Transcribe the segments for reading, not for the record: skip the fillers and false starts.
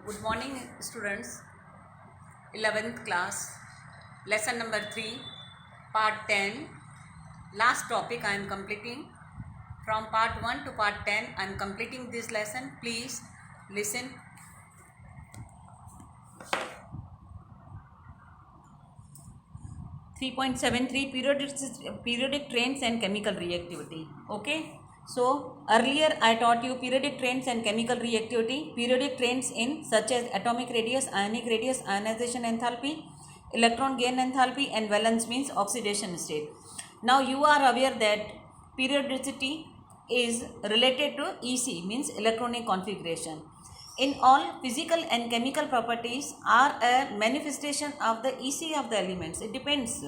Good morning, students. 11th class, lesson number 3, part 10. Last topic I am completing. From part 1 to part 10, I am completing this lesson. Please listen. 3.73 periodic trends and chemical reactivity. Okay. So earlier I taught you periodic trends and chemical reactivity. Periodic trends in such as atomic radius, ionic radius, ionization enthalpy, electron gain enthalpy, and valence means oxidation state. Now you are aware that periodicity is related to EC means electronic configuration. In all, physical and chemical properties are a manifestation of the EC of the elements. It depends.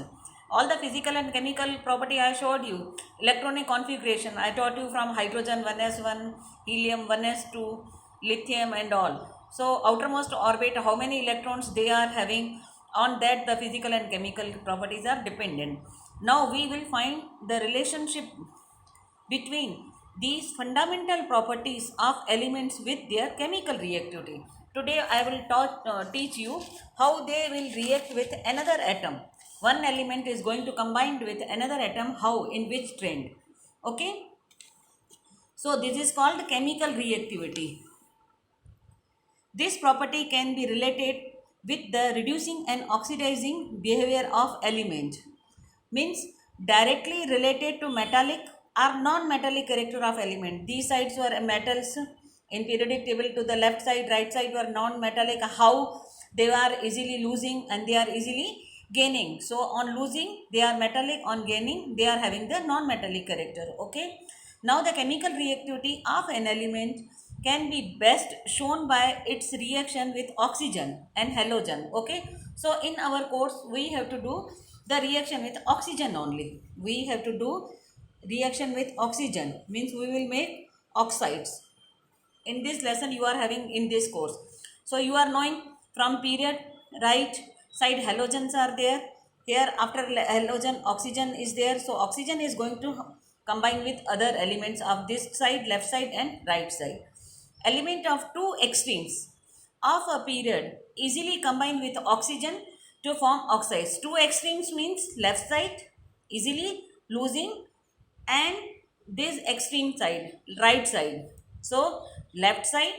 All the physical and chemical property I showed you. Electronic configuration I taught you from hydrogen 1s1, helium 1s2, lithium and all. So outermost orbit, how many electrons they are having, on that the physical and chemical properties are dependent. Now we will find the relationship between these fundamental properties of elements with their chemical reactivity. Today I will teach you how they will react with another atom. One element is going to combine with another atom, how, in which trend. Okay. So this is called chemical reactivity. This property can be related with the reducing and oxidizing behavior of element. Means directly related to metallic or non-metallic character of element. These sides were metals in periodic table, to the left side, right side were non-metallic. How they are easily losing and they are easily gaining. So on losing they are metallic, on gaining they are having the non-metallic character. Okay. Now the chemical reactivity of an element can be best shown by its reaction with oxygen and halogen. Okay. So in our course we have to do the reaction with oxygen only. We have to do reaction with oxygen, means we will make oxides. In this lesson you are having in this course. So you are knowing from period, right side halogens are there. Here after halogen oxygen is there. So oxygen is going to combine with other elements of this side, left side and right side. Element of two extremes of a period easily combine with oxygen to form oxides. Two extremes means left side easily losing and this extreme side, right side. So left side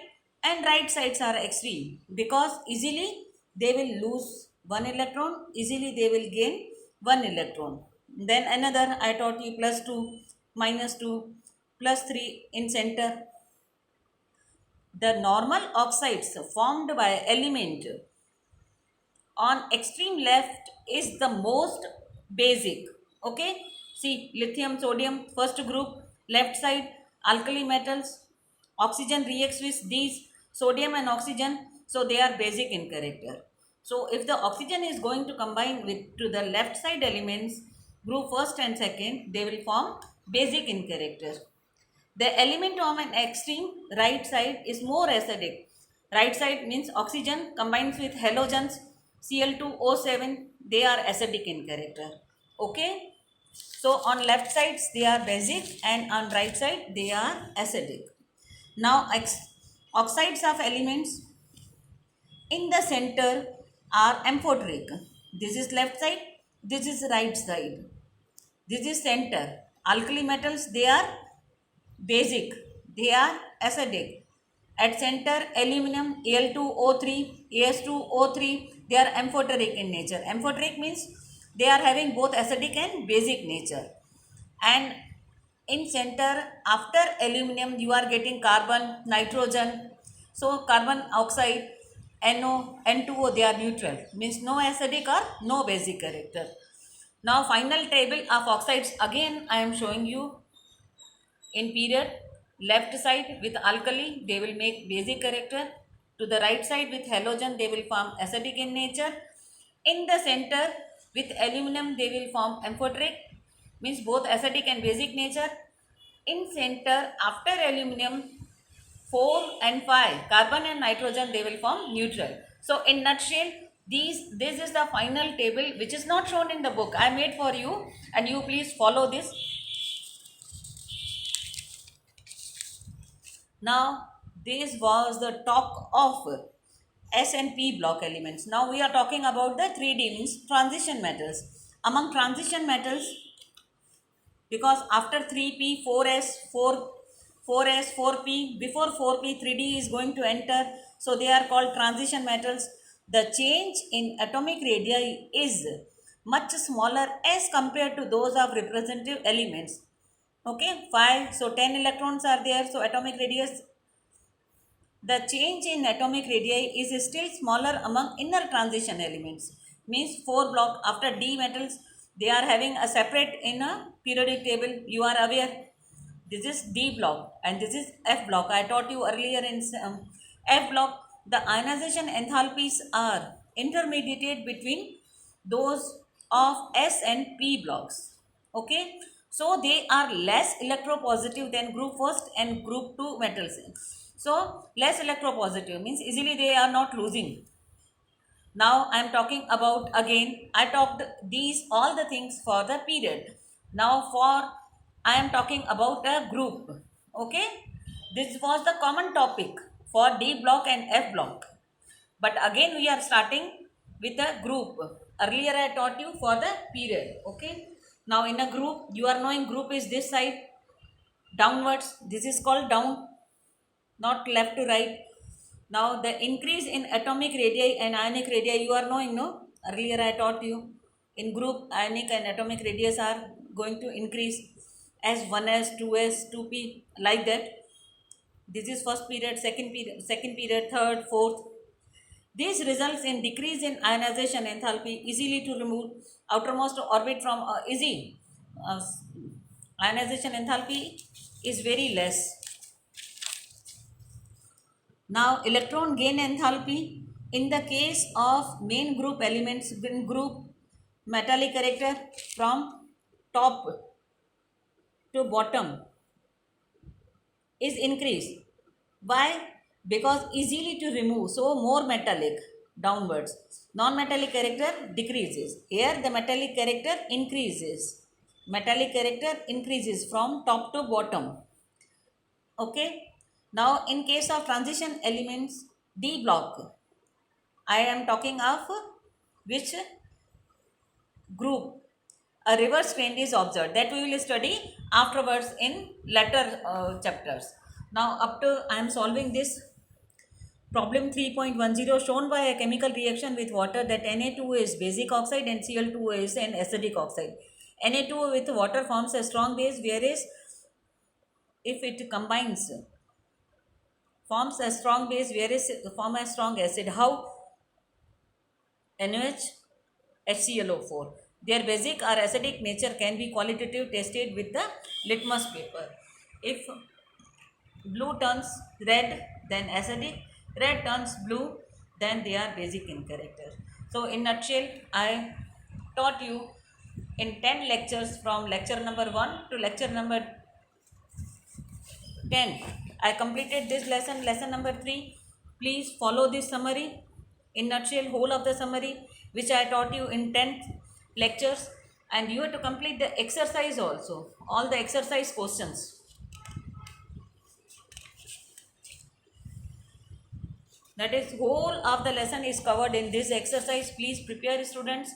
and right sides are extreme because easily they will lose one electron, easily they will gain one electron. Then another I taught you plus 2, minus 2, plus 3 in center. The normal oxides formed by element on extreme left is the most basic. Okay. See, lithium, sodium, first group, left side, alkali metals. Oxygen reacts with these, sodium and oxygen, so they are basic in character. So if the oxygen is going to combine with to the left side elements, group first and second, they will form basic in character. The element on an extreme right side is more acidic. Right side means oxygen combines with halogens Cl2O7. They are acidic in character. Okay. So on left sides they are basic and on right side they are acidic. Now oxides of elements in the center are amphoteric. This is left side. This is right side. This is center. Alkali metals, they are basic, they are acidic. At center aluminum Al2O3, As2O3, they are amphoteric in nature. Amphoteric means they are having both acidic and basic nature. And in center after aluminum you are getting carbon, nitrogen. So carbon oxide, NO, N2O, they are neutral, means no acidic or no basic character. Now final table of oxides again I am showing you. In period, left side with alkali they will make basic character. To the right side with halogen they will form acidic in nature. In the center with aluminum they will form amphoteric, means both acidic and basic nature. In center after aluminum 4 and 5 carbon and nitrogen they will form neutral. So in nutshell this is the final table which is not shown in the book. I made for you and you please follow this. Now, this was the talk of S and P block elements. Now we are talking about the 3D means transition metals. Among transition metals, because after 3p 4s 4s 4p, before 4p 3d is going to enter, so they are called transition metals. The change in atomic radii is much smaller as compared to those of representative elements. Okay, 5, so 10 electrons are there, so atomic radius, the change in atomic radii is still smaller among inner transition elements. Means 4 block after D metals, they are having a separate in a periodic table. You are aware. This is D block and this is F block. I taught you earlier in F block. The ionization enthalpies are intermediate between those of S and P blocks. Okay. So they are less electropositive than group first and group 2 metals. So less electropositive means easily they are not losing. Now I am talking about, again I talked these all the things for the period. Now for I am talking about a group. Okay, this was the common topic for D block and F block, but again we are starting with a group. Earlier I taught you for the period. Okay, now in a group, you are knowing group is this side downwards, this is called down, not left to right. Now the increase in atomic radii and ionic radii, you are knowing, no? Earlier I taught you in group ionic and atomic radius are going to increase as 1s, 2s, 2p, like that. This is first period, second period, third, fourth. This results in decrease in ionization enthalpy, easily to remove outermost orbit from easy. Ionization enthalpy is very less. Now electron gain enthalpy in the case of main group elements in group metallic character from top to bottom is increased. Why? Because easily to remove, so more metallic downwards. Non-metallic character decreases. Here the metallic character increases. Metallic character increases from top to bottom. Okay. Now in case of transition elements D block, I am talking of which group? A reverse trend is observed, that we will study afterwards in later chapters. Now up to I am solving this problem 3.10, shown by a chemical reaction with water that Na2 is basic oxide and Cl2 is an acidic oxide. Na2 with water forms a strong base, whereas if it combines forms a strong base, whereas form a strong acid. How? NaOH, HClO4. Their basic or acidic nature can be qualitative tested with the litmus paper. If blue turns red, then acidic, red turns blue, then they are basic in character. So in nutshell, I taught you in 10 lectures from lecture number 1 to lecture number 10. I completed this lesson number 3. Please follow this summary. In nutshell, whole of the summary which I taught you in 10 lectures, and you have to complete the exercise also, all the exercise questions. That is, whole of the lesson is covered in this exercise. Please prepare, students.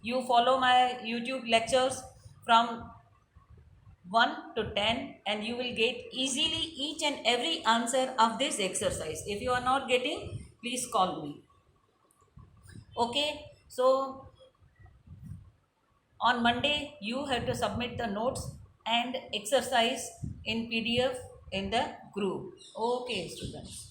You follow my YouTube lectures from 1 to 10 and you will get easily each and every answer of this exercise. If you are not getting, please call me. Okay, so on Monday you have to submit the notes and exercise in PDF in the group. Okay, students.